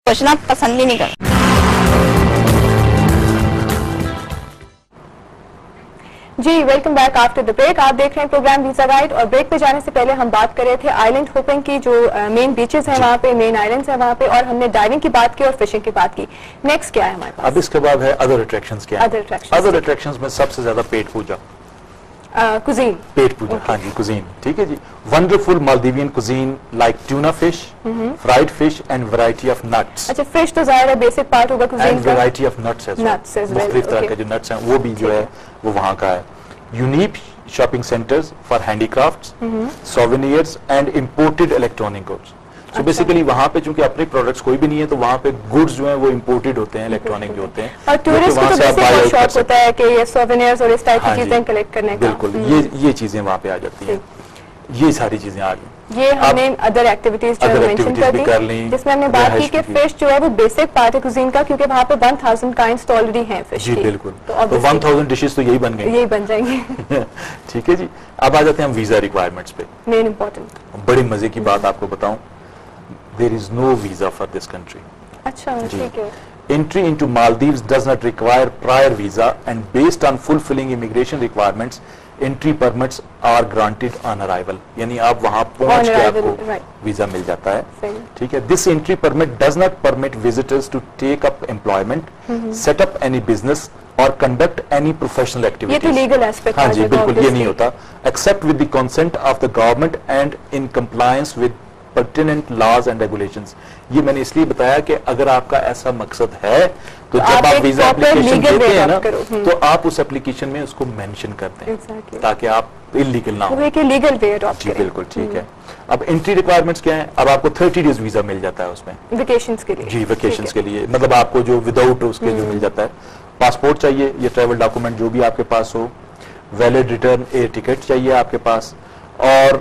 پوچھنا پسند ہی نہیں کرتے. جی welcome back after the break. آپ دیکھ رہے ہیں پروگرام ویزا گائیڈ, اور بریک پہ جانے سے پہلے ہم بات کر رہے تھے آئی لینڈ ہوپنگ کی, جو مین بیچز ہیں وہاں پہ, مین آئی لینڈز ہیں وہاں پہ, اور ہم نے ڈائیونگ کی بات کی اور فشنگ کی بات کی. نیکسٹ کیا ہے ہمارے پاس؟ اب اس کے بعد ہے ادر اٹریکشنز. کیا ادر اٹریکشنز میں سب سے زیادہ پیٹ پوجا, کوزین, پیٹ پوجا. ہاں جی, کوزین. ٹھیک ہے جی. Wonderful Maldivian cuisine like tuna fish, fried fish and variety of nuts. اچھا, فش تو ظاہر ہے بیسک پارٹ ہوگا کوزین کا, ویرائٹی آف نٹس, مختلف طرح کے جو نٹس ہیں وہ بھی جو ہے وہ وہاں کا ہے. Unique shopping centres for handicrafts, souvenirs and imported electronic goods. So basically وہاں پہ چونکہ اپنے پروڈکٹس کوئی بھی نہیں ہے تو وہاں پہ گڈس جو ہیں وہ امپورٹڈ ہوتے ہیں, الیکٹرانک جو ہوتے ہیں. اور ٹورسٹ کو تو بیسک شوق ہوتا ہے کہ یہ سووینئرز اور اس ٹائپ کی چیزیں کلیکٹ کرنے کا. بالکل, یہ چیزیں وہاں پہ آ جاتی ہیں, یہ ساری چیزیں آ گئی. یہ ہم نے ادر ایکٹیویٹیز جو مینشن کر دی, جس میں ہم نے بات کی کہ فش جو ہے وہ بیسک پارٹ ہے کوزین کا, کیونکہ وہاں پہ 1000 کائنڈز آلریڈی ہیں فش کی. جی بالکل, تو 1000 ڈشز تو یہی بن گئی, یہی بن جائیں گے. ٹھیک ہے جی. اب آ جاتے ہیں ہم ویزا ریکوائرمنٹس پہ. مین امپورٹنٹ, بڑی مزے کی بات آپ کو بتاؤں, there is no visa for this country. اچھا ٹھیک ہے. Entry into Maldives does not require prior visa, and based on fulfilling immigration requirements, entry permits are granted on arrival. یعنی آپ وہاں پہنچ کے آپ کو ویزا مل جاتا ہے. ٹھیک ہے. This entry permit does not permit visitors to take up employment, set up any business or conduct any professional activities. یہ تو لیگل ایسپیکٹ ہے. ہاں جی بالکل, یہ نہیں ہوتا. Except with the consent of the government and in compliance with pertinent laws and regulations. یہ میں نے اس لیے بتایا کہ اگر آپ کا ایسا مقصد ہے تو جب آپ ویزا اپلیکیشن دیتے ہیں نا تو آپ اس اپلیکیشن میں اس کو مینشن کرتے ہیں تاکہ آپ انلیگل نہ ہوں. لیگل وے اڈاپٹ جی بالکل ٹھیک ہے. اب انٹری ریکوائرمنٹس کیا ہیں؟ اب آپ کو 30 ڈیز ویزا مل جاتا ہے اس میں ویکیشنز کے لیے. جی ویکیشنز کے لیے, مطلب آپ کو جو وداؤٹ اس کے جو مل جاتا ہے. پاسپورٹ چاہیے, یہ ٹریول ڈاکومنٹ جو بھی آپ کے پاس ہو, ویلڈ ریٹرن ایئر ٹکٹ چاہیے آپ کے پاس, اور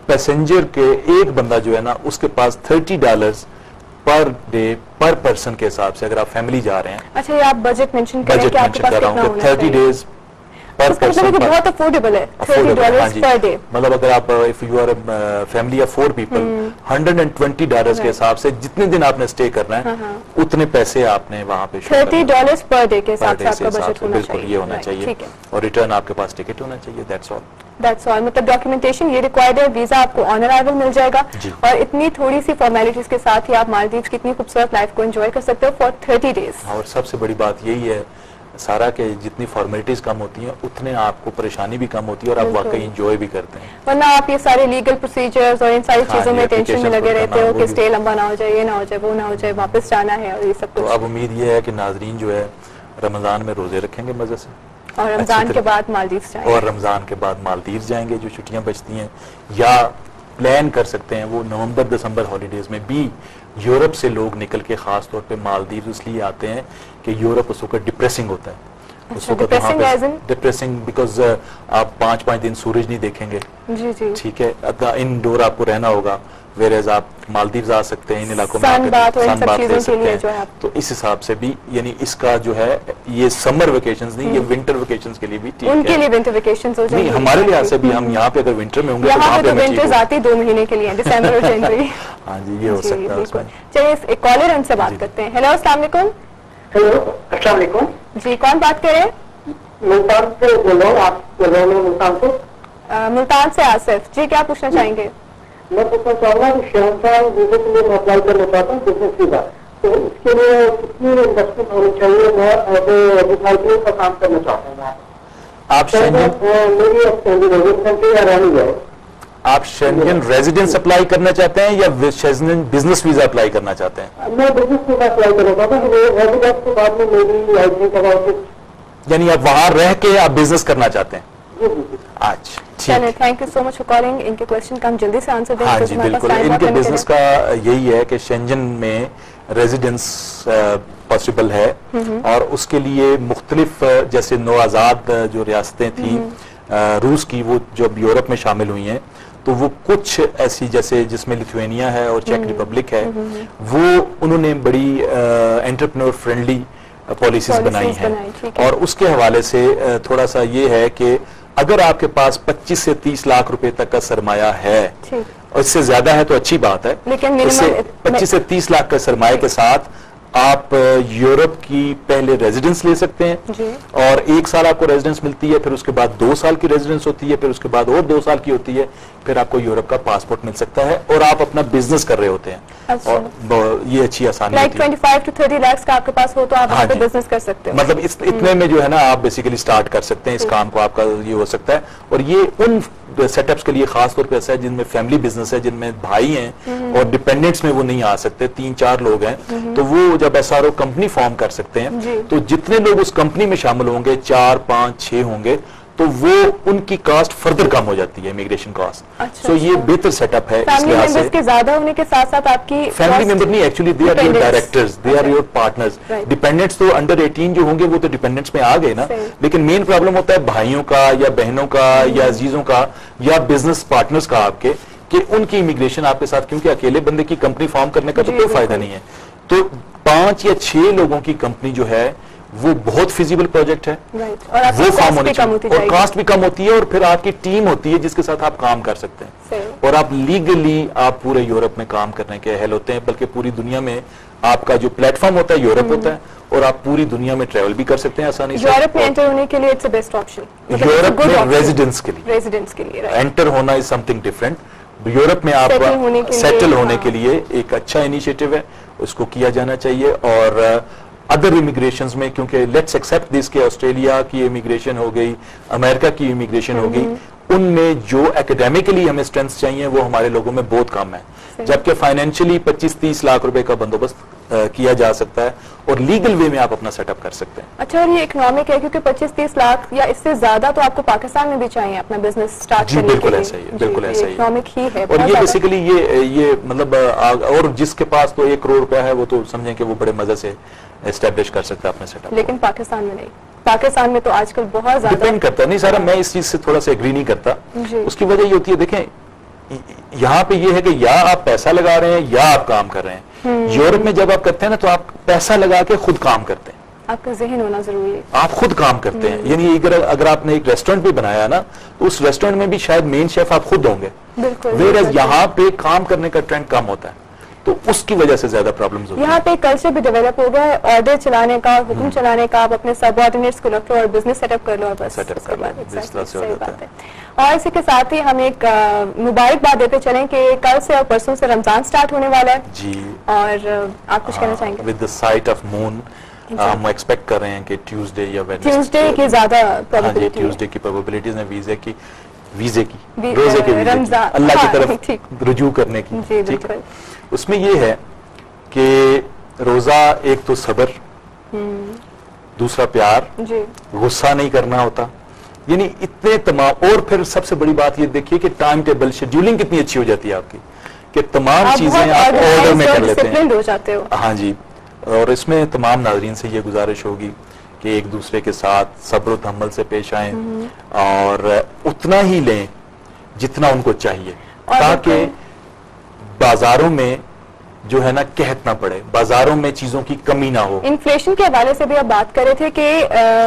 پیسنجر کے ایک بندہ جو ہے نا اس کے پاس $30 پر ڈے پر پرسن کے حساب سے, اگر آپ فیملی جا رہے ہیں. اچھا, یہ آپ بجٹ مینشن کریں کہ آپ کے پاس کتنا ہونا چاہیے. 30 ڈیز پر پرسن, بہت افورڈیبل ہے. $30 پر ڈے, مطلب اگر آپ if you are a family of 4 people, $120 کے حساب سے جتنے دن آپ نے اسٹے کرنا ہے اتنے پیسے آپ نے وہاں پہ $30 پر ڈے کے حساب سے آپ کا بجٹ ہونا چاہیے. بالکل یہ ہونا چاہیے, اور ریٹرن آپ کے پاس ٹکٹ ہونا چاہیے. That's all. مطلب ڈاکیومنٹیشن یہ ریکوائرڈ ہے, ویزا آپ کو آن ارائیول مل جائے گا, اور اتنی تھوڑی سی فارمیلٹیز کے ساتھ ہی آپ مالدیوز کی اتنی خوبصورت لائف کو انجوائے کر سکتے ہو فار 30 ڈیز. اور سب سے بڑی بات یہی ہے سارا کہ جتنی فارمیلٹیز کم ہوتی ہیں اتنے آپ کو پریشانی بھی کم ہوتی ہے, اور آپ واقعی انجوائے بھی کرتے ہیں. ورنہ آپ یہ سارے لیگل پروسیجرز اور ان ساری چیزوں میں ٹینشن میں لگے رہتے ہو کہ اسٹے لمبا نہ ہو جائے, یہ نہ ہو جائے, وہ نہ ہو جائے, واپس جانا ہے, اور یہ سب کچھ. تو اب امید یہ ہے کہ ناظرین جو ہے رمضان میں روزے رکھیں گے مزے سے, اور رمضان کے بعد مالدیوز جائیں گے, اور رمضان کے بعد مالدیوز جائیں گے جو چھٹیاں بچتی ہیں, یا پلان کر سکتے ہیں وہ نومبر دسمبر ہالیڈیز میں بھی. یورپ سے لوگ نکل کے خاص طور پہ مالدیوز اس لیے آتے ہیں کہ یورپ اس وقت ڈپریسنگ ہوتا ہے. ڈپریسنگ بیکاز آپ 5 دن سورج نہیں دیکھیں گے. جی جی ٹھیک ہے, انڈور آپ کو رہنا ہوگا, ویئرز آپ مالدیوز آ سکتے ہیں ان علاقوں میں, سن بات لے سکتے ہیں. تو اس حساب سے بھی یعنی اس کا جو ہے یہ سمر ویکیشنز نہیں, یہ ونٹر ویکیشنز کے لیے بھی ٹھیک ہے. ان کے لیے ونٹر ویکیشنز ہو جائیں گے ہمارے لحاظ سے بھی. ہم یہاں پہ اگر ونٹر میں ہوں گے یہاں پہ تو ونٹرز آتی 2 مہینے کے لیے, دسمبر اور جنوری. ہاں جی یہ ہو سکتا ہے اس میں. چلیے ایک کالر ہم سے بات کرتے ہیں. ہیلو السلام علیکم. ہیلو السلام علیکم. جی کون بات کر رہے ہیں؟ ملتان سے بول رہا ہوں. آپ بول رہے ہیں ملتان سے؟ ملتان سے آصف جی, کیا پوچھنا چاہیں گے؟ میں پوچھنا چاہوں گا کہ شہنشاہ ویزے کے لیے میں اپلائی کرنا چاہتا ہوں بزنس ویزا, تو اس کے لیے کتنی انویسٹمنٹ ہونی چاہیے؟ میں ایگریکلچر کا کام کرنا چاہتا ہوں. آپ شینگن ریزیڈنس اپلائی کرنا چاہتے ہیں یا شینگن بزنس ویزا اپلائی کرنا چاہتے ہیں؟ میں بزنس ویزا اپلائی کرنا چاہتا ہوں. ریزیڈنس کے بعد میں میری آئی ڈی کا, یعنی آپ وہاں رہ کے آپ بزنس کرنا چاہتے ہیں. اچھا چلیں, thank you so much for calling. ان کے کوشچن کا ہم جلدی سے آنسر دیں. ہاں جی بالکل, ان کے بزنس کا یہی ہے کہ شینجن میں ریزیڈنس پاسبل ہے, اور اس کے لیے مختلف جیسے نو آزاد جو ریاستیں تھیں روس کی, وہ جب یورپ میں شامل ہوئی ہیں تو وہ کچھ ایسی جیسے جس میں لیتھوینیا ہے اور چیک ریپبلک ہے, وہ انہوں نے بڑی انٹرپرینور فرینڈلی پالیسیز بنائی ہیں. اور اس کے حوالے سے تھوڑا سا یہ ہے کہ اگر آپ کے پاس 25 سے 30 لاکھ روپے تک کا سرمایہ ہے اور اس سے زیادہ ہے تو اچھی بات ہے. لیکن اس سے 25 سے 30 لاکھ کا سرمایہ کے ساتھ آپ یورپ کی پہلے ریزیڈنس لے سکتے ہیں جی. اور 1 سال آپ کو ریزیڈنس ملتی ہے, پھر اس کے بعد 2 سال کی ریزیڈنس ہوتی ہے, پھر اس کے بعد اور 2 سال کی ہوتی ہے, پھر آپ کو یورپ کا پاسپورٹ مل سکتا ہے اور آپ اپنا بزنس کر رہے ہوتے ہیں. اور یہ اچھی آسانی ہوتی ہے. 25 to 30 lakhs کا آپ کے پاس ہو تو آپ اس پہ بزنس کر سکتے ہو. مطلب اتنے میں جو ہے نا آپ بیسیکلی سٹارٹ کر سکتے ہیں اس کام کو, آپ کا یہ ہو سکتا ہے. اور یہ ان سیٹ اپس کے لیے خاص طور پہ ایسا ہے جن میں فیملی بزنس ہے, جن میں بھائی ہیں اور ڈپینڈنٹس میں وہ نہیں آ سکتے, 3-4 لوگ ہیں, تو وہ جب S R O company form کر سکتے ہیں تو جتنے لوگ اس کمپنی میں شامل ہوں گے 4, 5, 6 ہوں گے تو وہ ان کی کاسٹ فردر کم ہو جاتی ہے, امیگریشن کاسٹ. سو یہ بہتر سیٹ اپ ہے. فیملی ممبرز کے زیادہ ہونے کے ساتھ ساتھ آپ کی فیملی ممبر نہیں, actually they are your directors, they are your partners. Dependents تو انڈر 18 جو ہوں گے وہ تو ڈیپینڈنٹس میں آ گئے نا, لیکن مین پرابلم ہوتا ہے بھائیوں کا یا بہنوں کا یا عزیزوں کا یا بزنس پارٹنرز کا آپ کے, کہ ان کی امیگریشن آپ کے ساتھ, کیونکہ اکیلے بندے کی کمپنی فارم کرنے کا تو کوئی فائدہ نہیں ہے. تو 5 یا 6 لوگوں کی کمپنی جو ہے وہ بہت فیزیبل پروجیکٹ ہے, وہ فارم ہونے چاہیے اور کاسٹ بھی کم ہوتی ہے, اور پھر آپ کی ٹیم ہوتی ہے جس کے ساتھ آپ کام کر سکتے ہیں, اور آپ لیگلی آپ پورے یورپ میں کام کرنے کے اہل ہوتے ہیں, بلکہ پوری دنیا میں آپ کا جو پلیٹ فارم ہوتا ہے یورپ ہوتا ہے, اور آپ پوری دنیا میں ٹریول بھی کر سکتے ہیں آسانی سے. یورپ میں انٹر ہونے کے لیے اٹس بیسٹ آپشن, یورپ میں ریزیڈنس کے لیے انٹر ہونا از سم تھنگ ڈفرنٹ. یورپ میں آپ سیٹل ہونے کے لیے ایک اچھا انیشیٹو ہے, اس کو کیا جانا چاہیے. اور ادر امیگریشنز میں, کیونکہ لیٹس ایکسپٹ دس کہ آسٹریلیا کی امیگریشن ہو گئی, امریکہ کی امیگریشن ہو گئی, ان میں جو اکیڈیمکلی ہمیں اسٹرینتھ چاہیے وہ ہمارے لوگوں میں بہت کم ہے, جبکہ فائنینشلی 25-30 لاکھ روپے کا بندوبست کیا جا سکتا ہے اور لیگل وے میں آپ اپنا سیٹ اپ کر سکتے ہیں. اچھا, اور یہ اکنامک ہے کیونکہ 25-30 لاکھ یا اس سے زیادہ تو آپ کو پاکستان میں بھی چاہیے اپنا بزنس سٹارٹ کرنے کے لیے. بالکل ایسا ہی ہے, بالکل ایسا ہی اکنامک ہی ہے. اور یہ بیسیکلی یہ مطلب, اور جس کے پاس تو 1 کروڑ روپیہ ہے وہ تو سمجھیں کہ وہ بڑے مزے سے اسٹیبلش کر سکتا ہے اپنے سیٹ اپ. لیکن پاکستان میں نہیں, پاکستان میں تو آج کل بہت زیادہ ڈپینڈ کرتا ہے. نہیں سارا, میں اس چیز سے تھوڑا سا ایگری نہیں کرتا. اس کی وجہ یہ ہوتی ہے, دیکھیں یہاں پہ یہ ہے کہ یا آپ پیسہ لگا رہے ہیں یا آپ کام کر رہے ہیں. یورپ میں جب آپ کرتے ہیں نا تو آپ پیسہ لگا کے خود کام کرتے ہیں, آپ کا ذہن ہونا ضروری ہے, آپ خود کام کرتے ہیں. یعنی اگر آپ نے ایک ریسٹورینٹ بھی بنایا نا تو اس ریسٹورینٹ میں بھی شاید مین شیف آپ خود ہوں گے, ویئرز یہاں پہ کام کرنے کا ٹرینڈ کم ہوتا ہے, تو اس کی وجہ سے زیادہ پرابلمز ہوتی ہیں. یہاں پہ کلچر بھی ڈیولپ ہو گیا ہے, آرڈر چلانے کا, حکم چلانے کا, آپ اپنے سب آرڈینیٹس کو رکھو اور بزنس سیٹ اپ کر لو, اور بس صحیح بات ہے. اور اسی کے ساتھ ہی ہم ایک مبارکباد دیتے چلیں کہ کل سے اور پرسوں سے رمضان سٹارٹ ہونے والا ہے. جی, اور آپ کچھ کہنا چاہیں گے؟ ود دی سائٹ آف مون ہم ایکسپیکٹ کر رہے ہیں کہ ٹیوزڈے یا ٹیوزڈے کی زیادہ پروبیبلٹی, ٹیوزڈے کی پروبیبلٹیز ہیں ویزے کی روزے کی, اللہ کی طرف رجوع کرنے کی. ٹھیک ہے, اس میں یہ ہے کہ روزہ ایک تو صبر, دوسرا پیار, غصہ نہیں کرنا ہوتا, یعنی اتنے تمام. اور پھر سب سے بڑی بات یہ دیکھیے کہ ٹائم ٹیبل شیڈیولنگ کتنی اچھی ہو جاتی ہے آپ کی, کہ تمام چیزیں آپ آرڈر میں کر لیتے ہیں. ہاں جی, اور اس میں تمام ناظرین سے یہ گزارش ہوگی کہ ایک دوسرے کے ساتھ صبر و تحمل سے پیش آئیں اور اتنا ہی لیں جتنا ان کو چاہیے, تاکہ بازاروں میں جو ہے نا قحط نہ پڑے, بازاروں میں چیزوں کی کمی نہ ہو. انفلیشن کے حوالے سے بھی آپ بات کر رہے تھے کہ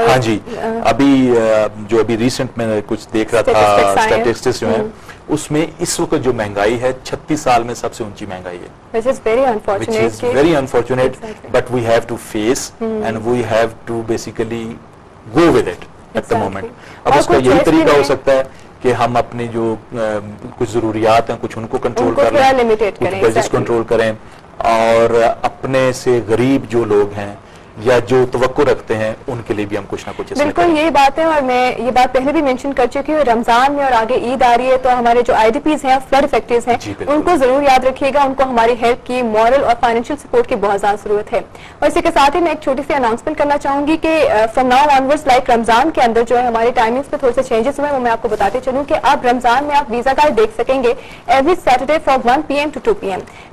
ہاں جی, ابھی ریسنٹ میں کچھ دیکھ رہا تھا اسٹیٹسٹکس جو ہیں, اس میں اس وقت جو مہنگائی ہے 36 سال میں سب سے اونچی مہنگائی ہے, which is very unfortunate, but we have to face and we have to basically go with it at the moment. اب اس کا یہی طریقہ ہو سکتا ہے کہ ہم اپنے جو کچھ ضروریات ہیں کچھ ان کو کنٹرول کر لیں, کچھ بجٹس کنٹرول کریں, اور اپنے سے غریب جو لوگ ہیں یا جو توقع رکھتے ہیں ان کے لیے بھی ہم کچھ نہ کچھ. بالکل یہی بات ہے, اور میں یہ بات پہلے بھی مینشن کر چکی ہوں, رمضان میں اور آگے عید آ رہی ہے تو ہمارے جو آئی ڈی پیز ہیں, فلڈ افیکٹیوز ہیں, ان کو ضرور یاد رکھیے گا, ان کو ہماری ہیلپ کی, مورل اور فائنینشیل سپورٹ کی بہت زیادہ ضرورت ہے. اور اسی کے ساتھ ہی میں ایک چھوٹی سی اناؤنسمنٹ کرنا چاہوں گی کہ فرام ناؤ آنورڈز لائک رمضان کے اندر جو ہے ہماری ٹائمنگز پہ تھوڑے سے چینجز ہوئے, وہ میں آپ کو بتاتے چلوں کہ اب رمضان میں آپ ویزا کارڈ دیکھ سکیں گے every Saturday from 1 PM to 2 PM.